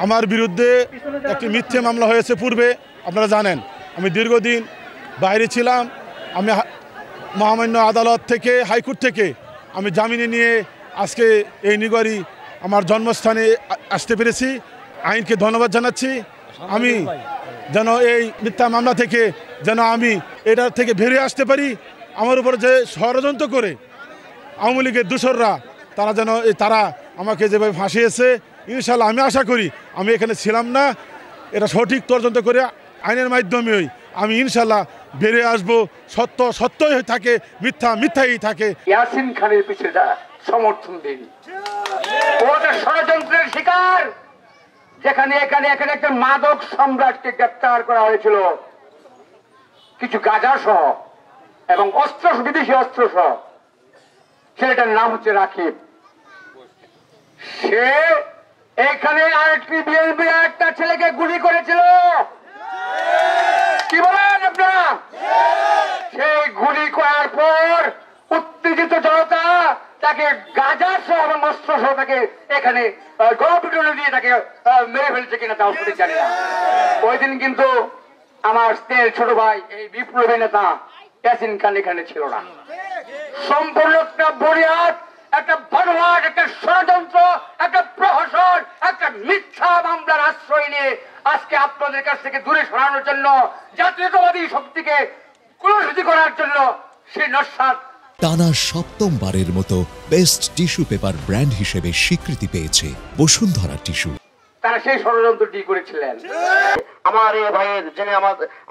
আমার বিরুদ্ধে একটি মিথ্যে মামলা হয়েছে পূর্বে, আপনারা জানেন। আমি দীর্ঘদিন বাইরে ছিলাম। আমি মহামান্য আদালত থেকে, হাইকোর্ট থেকে আমি জামিনে নিয়ে আজকে এই নিগরি আমার জন্মস্থানে আসতে পেরেছি। আইনকে ধন্যবাদ জানাচ্ছি। আমি যেন এই মিথ্যা মামলা থেকে আমি এটার থেকে বেরিয়ে আসতে পারি। আমার উপর যে ষড়যন্ত্র করে আওয়ামী লীগের দূষররা তারা আমাকে যেভাবে ফাঁসিয়েছে, ইনশাল্লাহ আমি আশা করি আমি এখানে ছিলাম না, এটা সঠিক তদন্ত করে আইনের মাধ্যমেই আমি ইনশাল্লাহ বেরিয়ে আসবো। সত্য সত্যই থাকে, মিথ্যা মিথ্যাই থাকে। ইয়াসিন খানের পিছনে সমর্থন দেন, ওটা ষড়যন্ত্রের শিকার। যেখানে এখানে একটা মাদক সম্রাটকে গ্রেপ্তার করা হয়েছিল, কিছু গাঁজা সহ এবং অস্ত্র, বিদেশি অস্ত্র সহ। ছেলেটার নাম হচ্ছে রাকিব। সে এখানে আরেকটি বিএনপি একটা ছেলেকে গুলি করেছিল। কি বলেন আপনারা? সেই গুলি করার পর উত্তেজিত জনতা তাকে গাঁজা সহ এবং অস্ত্র সহ তাকে এখানে গণপিটুনি দিয়ে তাকে মেরে ফেলছে কিনা তাও সঠিক জানি না। ওই দিন কিন্তু আমার ছোট ভাই এই বিপ্লবী নেতা ইয়াসিন খান এখানে ছিল না। সম্পূর্ণ একটা বরিয়াত, একটা বানোয়াট, একটা ষড়যন্ত্র, একটা প্রহসন, একটা মিথ্যা মামলার আশ্রয় নিয়ে আজকে আপনাদের কাছ থেকে দূরে সরানোর জন্য, জাতীয়তাবাদী শক্তিকে কুলসিত করার জন্য সেই নস্বাত টানা সপ্তমবারের মতো বেস্ট টিস্যু পেপার ব্র্যান্ড হিসেবে স্বীকৃতি পেয়েছে বসুন্ধরা টিস্যু। তারা সেই ষড়যন্ত্রটি করেছিলেন। আমার এই ভাইয়ের যিনি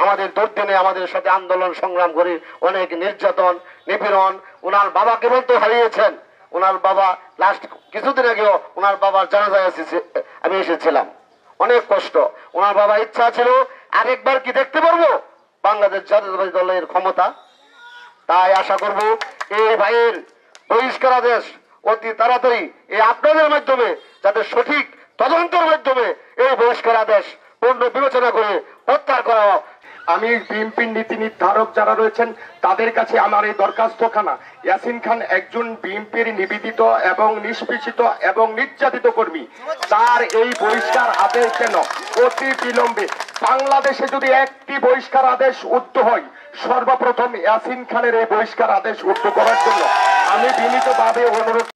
আমাদের দুর্দিনে আমাদের সাথে আন্দোলন সংগ্রাম করে অনেক নির্যাতন নিপীড়ন, ওনার বাবাকে বলতে হারিয়েছেন। ওনার বাবা লাস্ট কিছুদিন আগেও ওনার বাবার জানাজায় আমি এসেছিলাম। অনেক কষ্ট। ওনার বাবা ইচ্ছা ছিল আরেকবার কি দেখতে পারবো বাংলাদেশ জাতীয়তাবাদী দলের ক্ষমতা। তাই আশা করব এই ভাইয়ের বহিষ্কার আদেশ অতি তাড়াতাড়ি এই আপনাদের মাধ্যমে, যাতে সঠিক তদন্তের মাধ্যমে এই বহিষ্কার আদেশ পূর্ণ বিবেচনা করে প্রত্যাহার করা হোক। আমি বিএনপির নীতি নির্ধারক যারা রয়েছেন তাদের কাছে আমার এই দরখাস্তখানা, ইয়াসিন খান একজন বিএনপির নিবেদিত এবং নিষ্পেষিত এবং নির্যাতিত কর্মী। তার এই বহিষ্কার আদেশ যেন অতি বিলম্বে, বাংলাদেশে যদি একটি বহিষ্কার আদেশ উদ্ধ হয়, সর্বপ্রথম ইয়াসিন খানের এই বহিষ্কার আদেশ উদ্ধ করার জন্য আমি বিনীতভাবে অনুরোধ